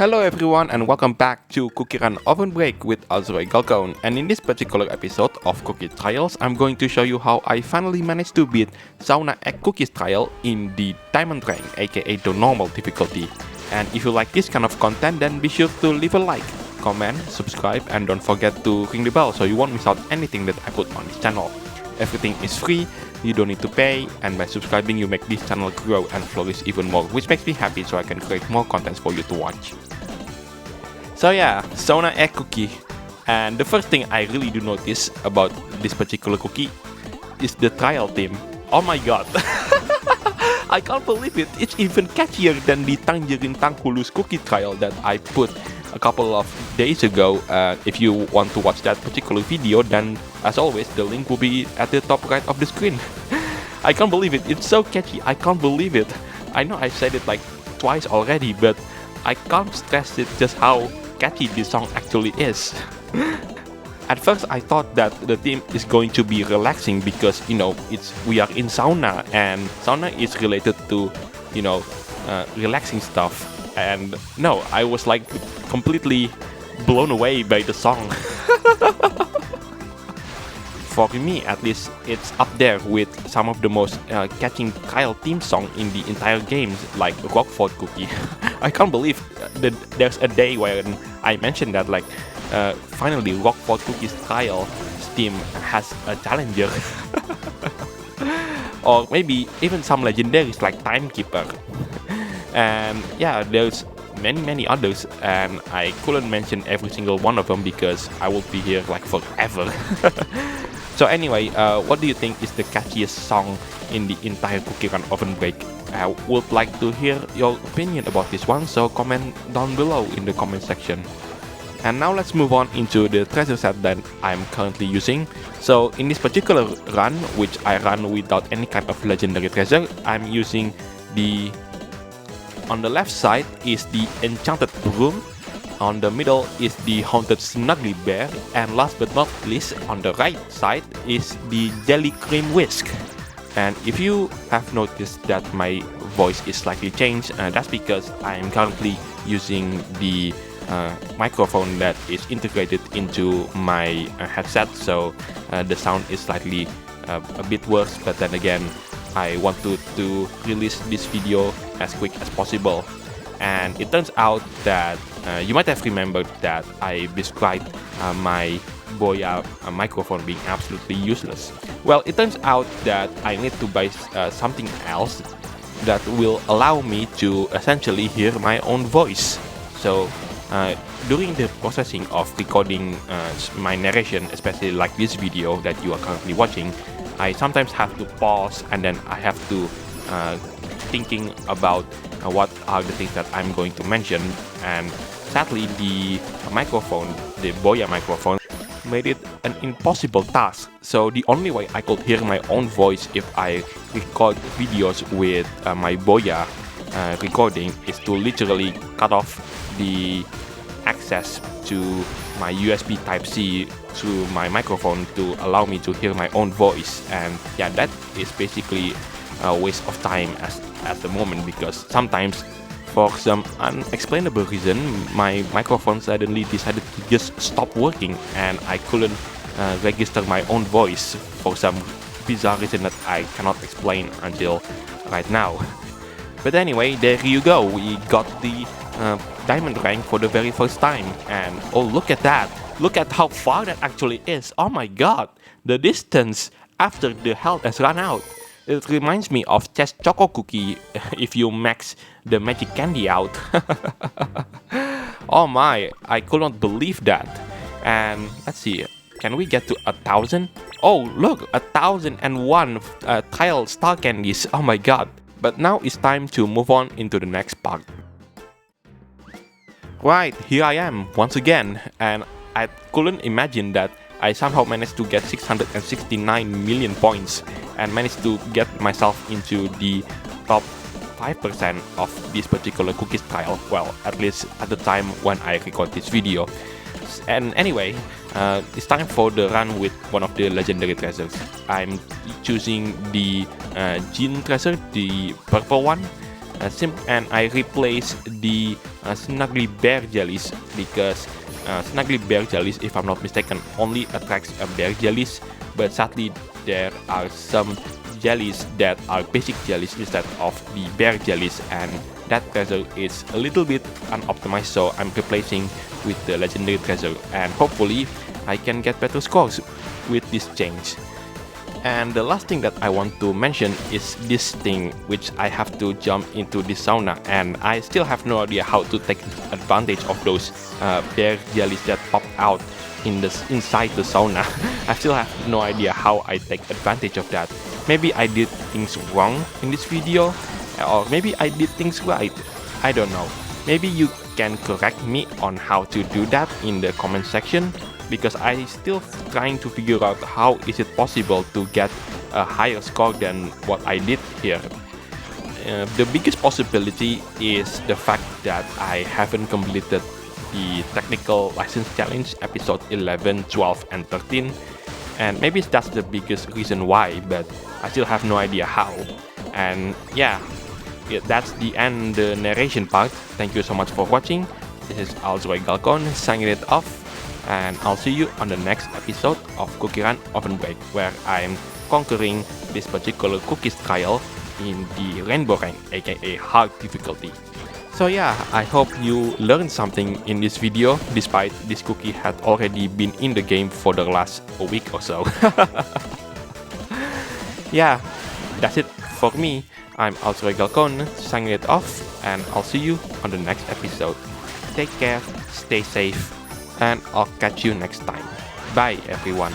Hello everyone and welcome back to CookieRunOvenBreak with SaunaEgg. And in this particular episode of Cookie Trials, I'm going to show you how I finally managed to beat SaunaEggCookie trial in the Diamond Rank, aka the normal difficulty. And if you like this kind of content, then be sure to leave a like, comment, subscribe, and don't forget to ring the bell so you won't miss out anything that I put on this channel. Everything is free, you don't need to pay, and by subscribing you make this channel grow and flourish even more, which makes me happy so I can create more contents for you to watch. So yeah, SaunaEggCookie, and the first thing I really do notice about this particular cookie is the trial theme. Oh my god, I can't believe it, it's even catchier than the Tangerine Tangkulu's cookie trial that I put a couple of days ago. If you want to watch that particular video, then as always the link will be at the top right of the screen. I can't believe it, it's so catchy, I can't believe it. I know I said it like twice already, but I can't stress it just how catchy this song actually is. At first I thought that the theme is going to be relaxing because we are in sauna, and sauna is related to relaxing stuff, and no, I was like completely blown away by the song. For me at least, it's up there with some of the most catching trial theme song in the entire game, like Rockford Cookie. I can't believe that there's a day when I mentioned that finally Rockford Cookie's trial theme has a challenger. Or maybe even some legendaries like Timekeeper. And yeah, there's many others, and I couldn't mention every single one of them because I will be here like forever. So anyway, what do you think is the catchiest song in the entire CookieRunOvenBreak? I would like to hear your opinion about this one, so comment down below in the comment section. And now let's move on into the treasure set that I'm currently using. So in this particular run, which I run without any kind of legendary treasure, I'm using on the left side is the Enchanted Broom, on the middle is the Haunted Snuggly Bear, and last but not least, on the right side is the Jelly Cream Whisk. And if you have noticed that my voice is slightly changed, that's because I'm currently using the microphone that is integrated into my headset, so the sound is slightly a bit worse, but then again, I wanted to release this video as quick as possible. And it turns out that you might have remembered that I described my Boya microphone being absolutely useless. Well, it turns out that I need to buy something else that will allow me to essentially hear my own voice. So during the processing of recording my narration, especially like this video that you are currently watching, I sometimes have to pause, and then I have to thinking about what are the things that I'm going to mention. And sadly, the microphone, the Boya microphone, made it an impossible task. So the only way I could hear my own voice if I record videos with my Boya recording is to literally cut off the access to my USB Type-C through my microphone to allow me to hear my own voice. And yeah, that is basically a waste of time at the moment, because sometimes for some unexplainable reason my microphone suddenly decided to just stop working, and I couldn't register my own voice for some bizarre reason that I cannot explain until right now. But anyway, there you go, we got the Diamond Rank for the very first time, and oh, look at that, look at how far that actually is. Oh my god, the distance after the health has run out. It reminds me of Chess Choco Cookie if you max the magic candy out. Oh my, I could not believe that. And let's see, can we get to 1,000? Oh look, 1,001 trial star candies. Oh my god. But now it's time to move on into the next part. Right, here I am once again, and I couldn't imagine that I somehow managed to get 669 million points and managed to get myself into the top 5% of this particular cookies trial. Well, at least at the time when I record this video. And anyway, it's time for the run with one of the legendary treasures. I'm choosing the Gene treasure, the purple one, and I replaced the Snuggly Bear jellies because Snuggly Bear jellies, if I'm not mistaken, only attracts bear jellies, but sadly there are some jellies that are basic jellies instead of the bear jellies, and that treasure is a little bit unoptimized, so I'm replacing with the legendary treasure, and hopefully I can get better scores with this change. And the last thing that I want to mention is this thing, which I have to jump into the sauna, and I still have no idea how to take advantage of those bear jellies that pop out inside the sauna. I still have no idea how I take advantage of that. Maybe I did things wrong in this video, or maybe I did things right. I don't know. Maybe you can correct me on how to do that in the comment section, because I still trying to figure out how is it possible to get a higher score than what I did here. The biggest possibility is the fact that I haven't completed the technical license challenge episode 11, 12 and 13, and maybe that's the biggest reason why, but I still have no idea how. And yeah, that's the end the narration part. Thank you so much for watching. This is SmartphoneGaming signing it off, and I'll see you on the next episode of CookieRunOvenBreak, where I'm conquering this particular cookies trial in the rainbow rank, aka hard difficulty. So yeah, I hope you learned something in this video, despite this cookie had already been in the game for the last week or so. Yeah, that's it for me. I'm SmartphoneGaming signing it off, and I'll see you on the next episode. Take care, stay safe, and I'll catch you next time. Bye everyone.